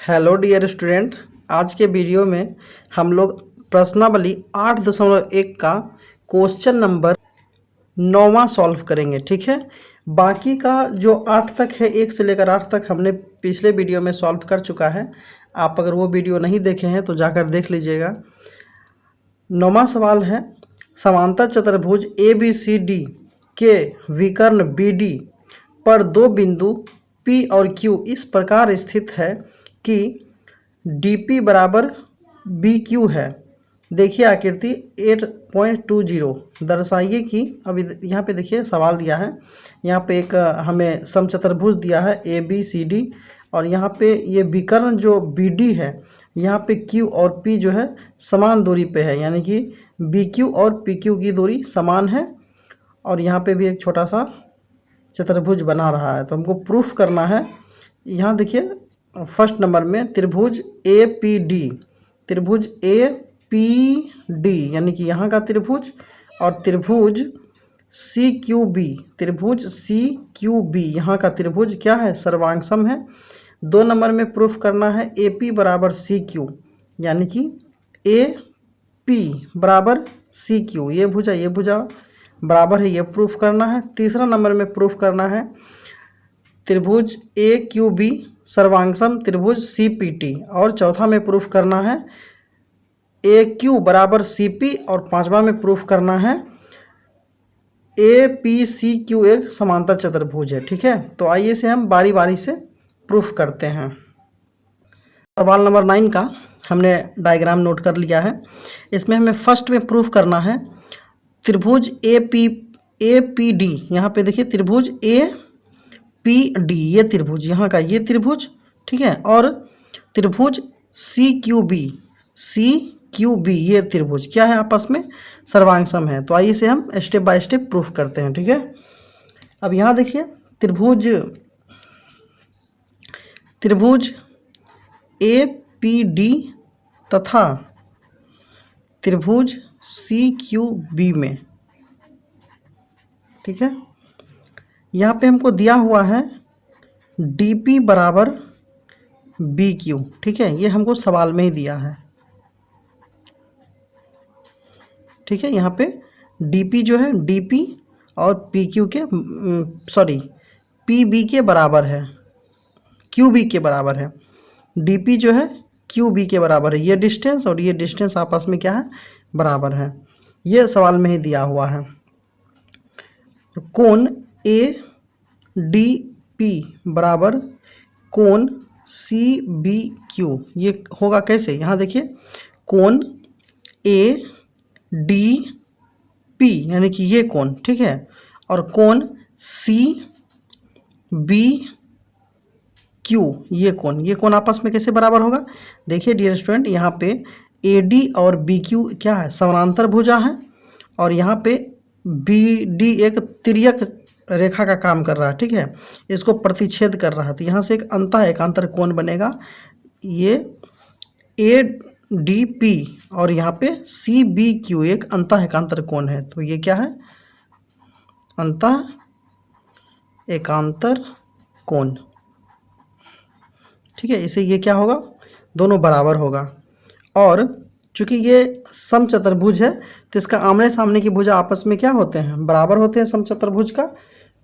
Hello dear student, आज के video में हम लोग प्रश्नावली 8.1 का क्वेश्चन नंबर 9वां सॉल्व करेंगे। ठीक है, बाकी का जो 8 तक है, 1 से लेकर 8 तक हमने पिछले वीडियो में सॉल्व कर चुका है। आप अगर वो वीडियो नहीं देखे हैं तो जाकर देख लीजिएगा। 9वां सवाल है, समांतर चतुर्भुज ABCD के विकर्ण BD पर दो बिंदु P और Q इस प्रकार स्थित है कि DP बराबर BQ है। देखिए आकृति 8.20 दर्शाइए कि अभी यहाँ पे देखिए सवाल दिया है। यहाँ पे एक हमें समचतुर्भुज दिया है ABCD और यहाँ पे ये विकर्ण जो BD है, यहाँ पे Q और P जो है समान दूरी पे है, यानी कि BQ और PQ की दूरी समान है। और यहाँ पे भी एक छोटा सा चतुर्भुज बना रहा है, तो हमको प्रूफ करना है। यहाँ देखिए फर्स्ट नंबर में त्रिभुज त्रिभुज APD यानी कि यहाँ का त्रिभुज और त्रिभुज CQB यहाँ का त्रिभुज क्या है, सर्वांगसम है। 2 नंबर में प्रूफ करना है AP बराबर CQ यानी कि AP बराबर CQ, ये भुजा बराबर है, ये प्रूफ करना है। तीसरा नंबर में प्रूफ करना है त्रिभुज AQB सर्वांगसम त्रिभुज CPT, और चौथा में प्रूफ करना है AQ बराबर CP, और पांचवा में प्रूफ करना है APCQ एक समांतर चतुर्भुज है। ठीक है, तो आइए इसे हम बारी बारी से प्रूफ करते हैं। सवाल नंबर 9 का हमने डायग्राम नोट कर लिया है। इसमें हमें फर्स्ट में प्रूफ करना है त्रिभुज APD। यहाँ पे देखिए त्रिभुज APD, ये त्रिभुज यहाँ का ये त्रिभुज, ठीक है, और त्रिभुज CQB ये त्रिभुज क्या है, आपस में सर्वांगसम है। तो आइए इसे हम स्टेप बाय स्टेप प्रूफ करते हैं। ठीक है, अब यहाँ देखिए त्रिभुज APD तथा त्रिभुज CQB में, ठीक है, यहाँ पे हमको दिया हुआ है DP बराबर BQ। ठीक है, ये हमको सवाल में ही दिया है। ठीक है, यहाँ पे DP जो है DP और PQ के PB के बराबर है, QB के बराबर है। DP जो है QB के बराबर है, ये डिस्टेंस और ये डिस्टेंस आपस में क्या है, बराबर है। ये सवाल में ही दिया हुआ है। कोण ADP बराबर कोण CBQ, ये होगा कैसे, यहाँ देखिए कोण ADP यानी कि ये कोण, ठीक है, और कोण CBQ ये कोण आपस में कैसे बराबर होगा। देखिए डियर स्टूडेंट, यहाँ पे AD और BQ क्या है, समानांतर भुजा है, और यहाँ पे BD एक तिर्यक रेखा का काम कर रहा है। ठीक है, इसको प्रतिच्छेद कर रहा है, तो यहाँ से एक एकांतर कोण बनेगा, ये ADP, और यहाँ पे CBQ एक एकांतर कोण है। तो ये क्या है, एकांतर कोण। ठीक है, इसे ये क्या होगा, दोनों बराबर होगा। और चूंकि ये समचतुर्भुज है तो इसका आमने सामने की भुजा आपस में क्या होते हैं, बराबर होते हैं समचतुर्भुज का।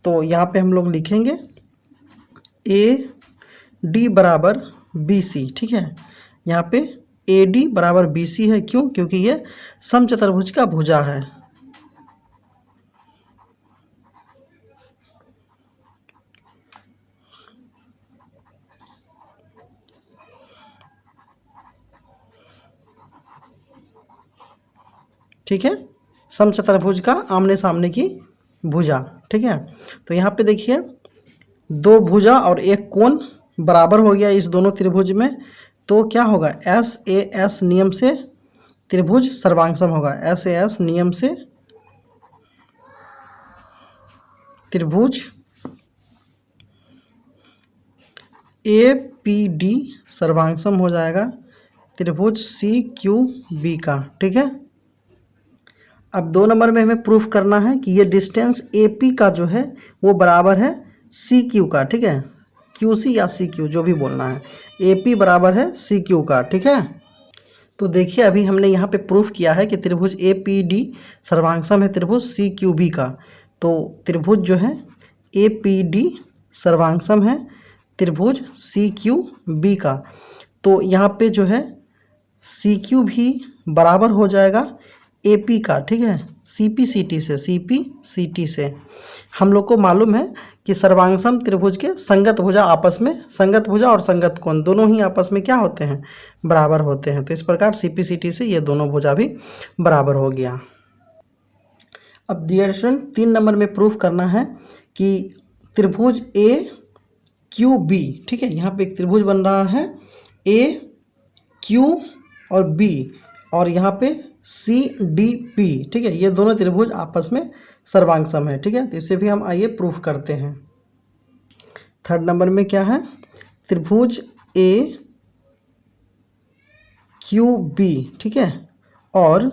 तो यहाँ पे हम लोग लिखेंगे AD बराबर BC। ठीक है, यहाँ पे AD बराबर BC है, क्यों, क्योंकि ये समचतुर्भुज का भुजा है। ठीक है, समचतुर्भुज का आमने सामने की भुजा। ठीक है, तो यहाँ पे देखिए दो भुजा और एक कोण बराबर हो गया इस दोनों त्रिभुज में, तो क्या होगा, SAS नियम से त्रिभुज सर्वांगसम होगा। SAS नियम से त्रिभुज APD सर्वांगसम हो जाएगा त्रिभुज CQB का। ठीक है, अब 2 नंबर में हमें प्रूफ करना है कि ये डिस्टेंस AP का जो है वो बराबर है CQ का। ठीक है, क्यू सी या सी क्यू जो भी बोलना है, ए पी बराबर है सी क्यू का, ठीक है। तो देखिए अभी हमने यहाँ पे प्रूफ किया है कि त्रिभुज ए पी डी सर्वांगसम है त्रिभुज सी क्यू बी का। तो त्रिभुज जो है ए पी डी सर्वांगसम है त्रिभुज सी क्यू बी का। तो यहाँ पे जो है सी क्यू भी बराबर हो जाएगा ए पी का, ठीक है, सी पी सी टी से, सी पी सी टी से। हम लोग को मालूम है कि सर्वांगसम त्रिभुज के संगत भुजा आपस में, संगत भुजा और संगत कोण दोनों ही आपस में क्या होते हैं, बराबर होते हैं। तो इस प्रकार सी पी सी टी से ये दोनों भुजा भी बराबर हो गया। अब डियर स्टूडेंट 3 नंबर में प्रूफ करना है कि त्रिभुज ए क्यू बी, ठीक है, यहाँ पे एक त्रिभुज बन रहा है ए क्यू और बी, और यहाँ पे सी डी पी, ठीक है, ये दोनों त्रिभुज आपस में सर्वांगसम है, ठीक है। तो इसे भी हम आइए प्रूफ करते हैं। 3rd नंबर में क्या है, त्रिभुज ए क्यू बी, ठीक है, और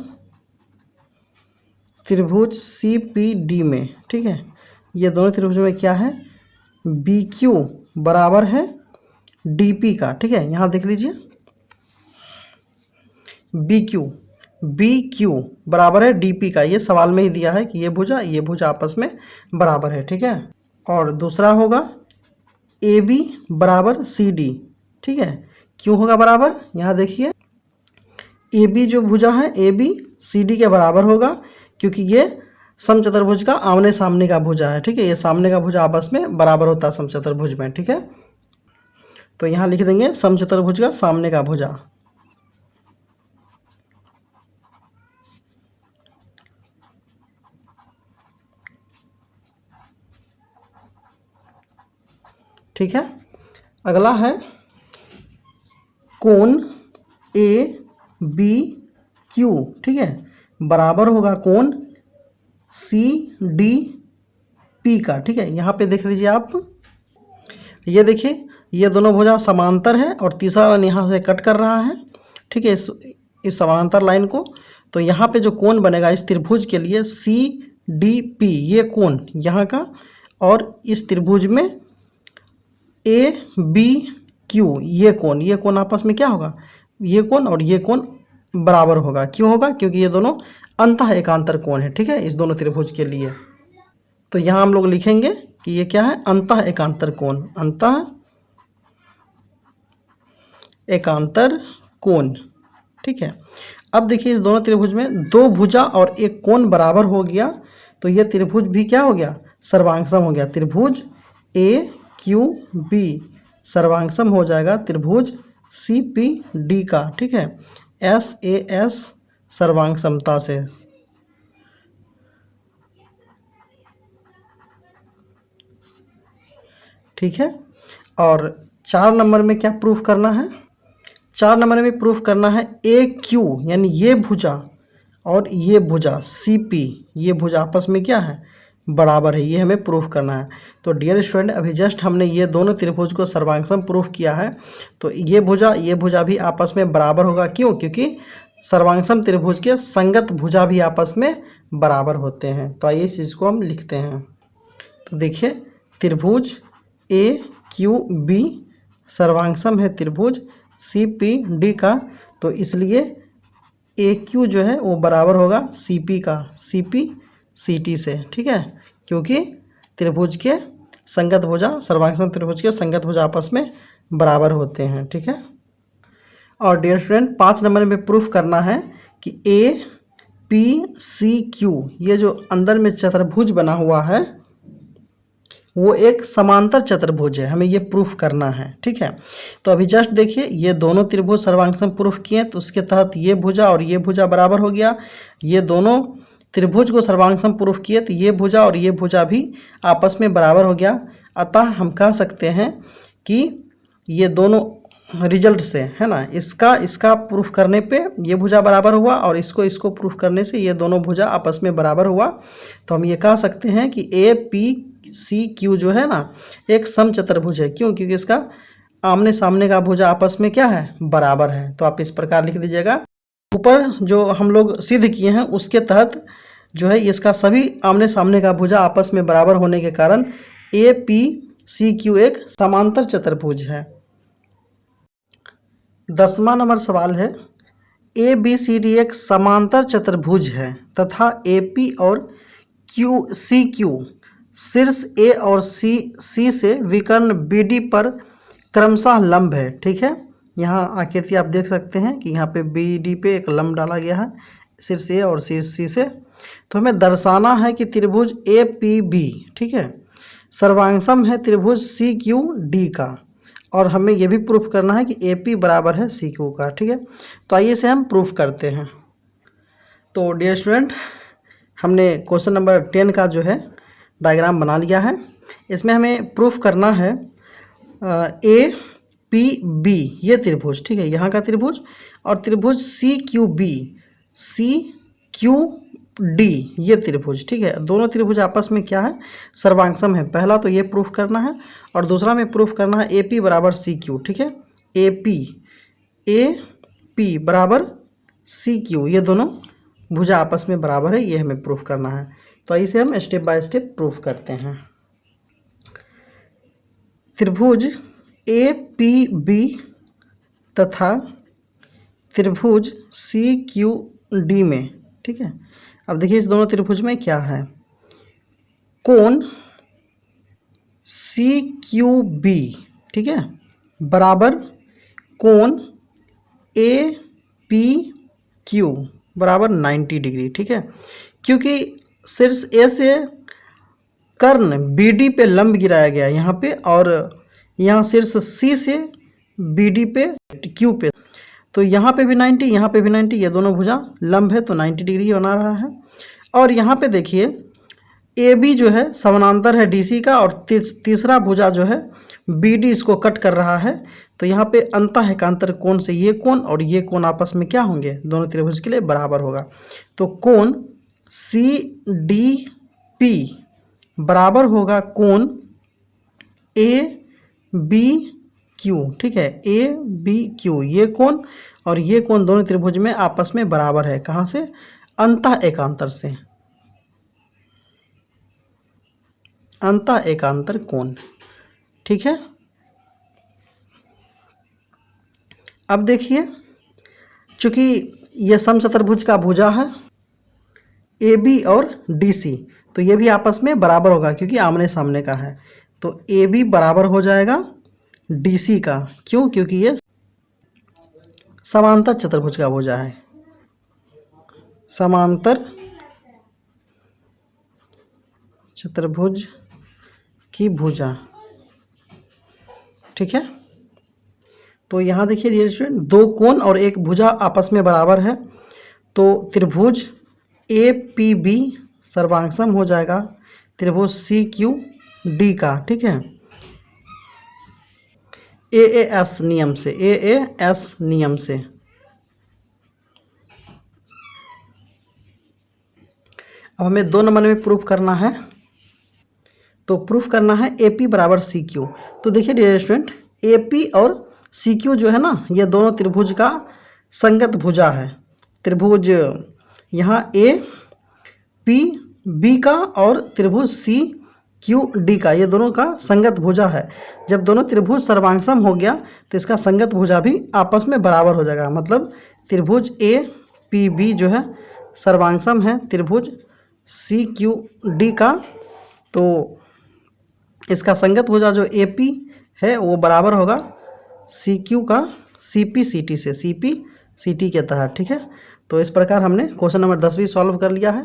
त्रिभुज सी पी डी में, ठीक है, ये दोनों त्रिभुज में क्या है, बी क्यू बराबर है डी पी का, ठीक है। यहाँ देख लीजिए बी क्यू बराबर है डी पी का, ये सवाल में ही दिया है कि ये भुजा आपस में बराबर है, ठीक है। और दूसरा होगा ए बी बराबर सी डी, ठीक है, क्यों होगा बराबर, यहाँ देखिए ए बी जो भुजा है ए बी सी डी के बराबर होगा, क्योंकि ये समचतुर्भुज का आमने सामने का भुजा है, ठीक है, ये सामने का भुजा आपस में बराबर होता है समचतुर्भुज में, ठीक है। तो यहाँ लिख देंगे समचतुर्भुज का सामने का भुजा, ठीक है। अगला है कोण ए बी क्यू, ठीक है, बराबर होगा कोण सी डी पी का, ठीक है। यहाँ पे देख लीजिए आप, ये देखिए ये दोनों भुजा समांतर है और तीसरा लाइन यहाँ से कट कर रहा है, ठीक है, इस समांतर लाइन को। तो यहाँ पे जो कोण बनेगा इस त्रिभुज के लिए सी डी पी, ये कोण यहाँ का, और इस त्रिभुज में ए बी क्यू, ये कोण आपस में क्या होगा, ये कोण और ये कोण बराबर होगा। क्यों होगा, क्योंकि ये दोनों अंतः एकांतर कोण है, ठीक है, इस दोनों त्रिभुज के लिए। तो यहाँ हम लोग लिखेंगे कि ये क्या है, अंतः एकांतर कोण, अंतः एकांतर कोण, ठीक है। अब देखिए इस दोनों त्रिभुज में दो भुजा और एक कोण बराबर हो गया, तो ये त्रिभुज भी क्या हो गया, सर्वांगसम हो गया। त्रिभुज ए क्यू बी सर्वांगसम हो जाएगा त्रिभुज सी पी डी का, ठीक है, एस ए एस सर्वांग समता से। ठीक है। और 4 नंबर में क्या प्रूफ करना है, 4 नंबर में प्रूफ करना है ए क्यू यानी ये भुजा और ये भुजा सी पी, ये भुजा आपस में क्या है, बराबर है, ये हमें प्रूफ करना है। तो डियर स्टूडेंट अभी जस्ट हमने ये दोनों त्रिभुज को सर्वांगसम प्रूफ किया है, तो ये भुजा भी आपस में बराबर होगा। क्यों, क्योंकि सर्वांगसम त्रिभुज के संगत भुजा भी आपस में बराबर होते हैं। तो आइए इस चीज़ को हम लिखते हैं। तो देखिए त्रिभुज ए क्यू बी सर्वांगसम है त्रिभुज सी पी डी का, तो इसलिए ए क्यू जो है वो बराबर होगा सी पी का, सी पी सी टी से। ठीक है, क्योंकि त्रिभुज के संगत भुजा, सर्वांगसम त्रिभुज के संगत भुजा आपस में बराबर होते हैं। ठीक है। और डियर स्टूडेंट 5 नंबर में प्रूफ करना है कि ए पी सी क्यू ये जो अंदर में चतुर्भुज बना हुआ है वो एक समांतर चतुर्भुज है, हमें ये प्रूफ करना है। ठीक है, तो अभी जस्ट देखिए ये दोनों त्रिभुज सर्वांगसम प्रूफ किए, तो उसके तहत ये भुजा और ये भुजा बराबर हो गया। ये दोनों त्रिभुज को सर्वांगसम प्रूफ किए तो ये भुजा और ये भुजा भी आपस में बराबर हो गया। अतः हम कह सकते हैं कि ये दोनों रिजल्ट से है ना, इसका प्रूफ करने पे ये भुजा बराबर हुआ और इसको प्रूफ करने से ये दोनों भुजा आपस में बराबर हुआ। तो हम ये कह सकते हैं कि ए पी सी क्यू जो है ना एक समचतुर्भुज है। क्यों, क्योंकि इसका आमने सामने का भुजा आपस में क्या है, बराबर है। तो आप इस प्रकार लिख दीजिएगा। ऊपर जो हम लोग सिद्ध किए हैं उसके तहत जो है इसका सभी आमने सामने का भुजा आपस में बराबर होने के कारण ए पी सी क्यू एक समांतर चतुर्भुज है। 10वां नंबर सवाल है, ए बी सी डी एक समांतर चतुर्भुज है तथा ए पी और क्यू सी क्यू शीर्ष ए और सी से विकर्ण बी डी पर क्रमशः लंब है। ठीक है, यहाँ आकृति आप देख सकते हैं कि यहाँ पे बी डी पे एक लंब डाला गया है शीर्ष ए और शीर्ष सी से। तो हमें दर्शाना है कि त्रिभुज ए पी बी, ठीक है, सर्वांगसम है त्रिभुज सी क्यू डी का, और हमें यह भी प्रूफ करना है कि ए पी बराबर है सी क्यू का। ठीक है, तो आइए इसे हम प्रूफ करते हैं। तो डियर स्टूडेंट, हमने क्वेश्चन नंबर 10 का जो है डायग्राम बना लिया है। इसमें हमें प्रूफ करना है ए पी बी ये त्रिभुज, ठीक है, यहाँ का त्रिभुज, और त्रिभुज सी क्यू डी ये त्रिभुज, ठीक है, दोनों त्रिभुज आपस में क्या है, सर्वांगसम है। पहला तो ये प्रूफ करना है, और दूसरा में प्रूफ करना है ए पी बराबर सी क्यू। ठीक है, ए पी बराबर सी क्यू, ये दोनों भुजा आपस में बराबर है, ये हमें प्रूफ करना है। तो इसे हम स्टेप बाय स्टेप प्रूफ करते हैं। त्रिभुज ए पी बी तथा त्रिभुज सी क्यू डी में, ठीक है, अब देखिए इस दोनों त्रिभुज में क्या है, कोण सी क्यू बी, ठीक है, बराबर कोण ए पी क्यू बराबर 90 डिग्री। ठीक है, क्योंकि शीर्ष ए से कर्ण बी डी पे लंब गिराया गया यहाँ पे, और यहाँ शीर्ष सी से बी डी पे क्यू पे, तो यहाँ पे भी 90, यहाँ पे भी 90, ये दोनों भुजा लंब है तो 90 डिग्री बना रहा है। और यहाँ पे देखिए ए बी जो है समानांतर है डी सी का, और तीसरा भुजा जो है बी डी इसको कट कर रहा है, तो यहाँ पे अंतः एकांतर कोण से ये कोण और ये कोण आपस में क्या होंगे, दोनों त्रिभुज के लिए बराबर होगा। तो कोण सी डी पी बराबर होगा कोण ए बी क्यू। ठीक है, ए बी क्यू ये कोण और ये कोण दोनों त्रिभुज में आपस में बराबर है। कहाँ से, अंतः एकांतर से, अंतः एकांतर कोण। ठीक है, अब देखिए चूंकि ये समचतुर्भुज का भुजा है ए बी और डी सी, तो ये भी आपस में बराबर होगा क्योंकि आमने सामने का है। तो ए बी बराबर हो जाएगा डी सी का, क्यों, क्योंकि ये समांतर चतुर्भुज का भुजा है, समांतर चतुर्भुज की भुजा। ठीक है, तो यहाँ देखिए डियर स्टूडेंट, दो कोण और एक भुजा आपस में बराबर है, तो त्रिभुज ए पी बी सर्वांगसम हो जाएगा त्रिभुज सी क्यू डी का। ठीक है, ए एस नियम से, ए एस नियम से। अब हमें 2 नंबर में प्रूफ करना है, तो प्रूफ करना है ए पी बराबर सी क्यू। तो देखिए डियर स्टूडेंट, ए पी और सी क्यू जो है ना, ये दोनों त्रिभुज का संगत भुजा है। त्रिभुज यहाँ ए पी बी का और त्रिभुज सी क्यू डी का, ये दोनों का संगत भुजा है। जब दोनों त्रिभुज सर्वांगसम हो गया तो इसका संगत भुजा भी आपस में बराबर हो जाएगा। मतलब त्रिभुज ए पी बी जो है सर्वांगसम है त्रिभुज सी क्यू डी का, तो इसका संगत भुजा जो ए पी है वो बराबर होगा सी क्यू का सी पी सी टी से, सी पी सी टी के तहत। ठीक है, तो इस प्रकार हमने क्वेश्चन नंबर 10 भी सॉल्व कर लिया है।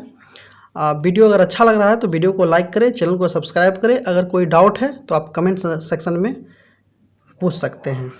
वीडियो अगर अच्छा लग रहा है तो वीडियो को लाइक करें, चैनल को सब्सक्राइब करें। अगर कोई डाउट है तो आप कमेंट सेक्शन में पूछ सकते हैं।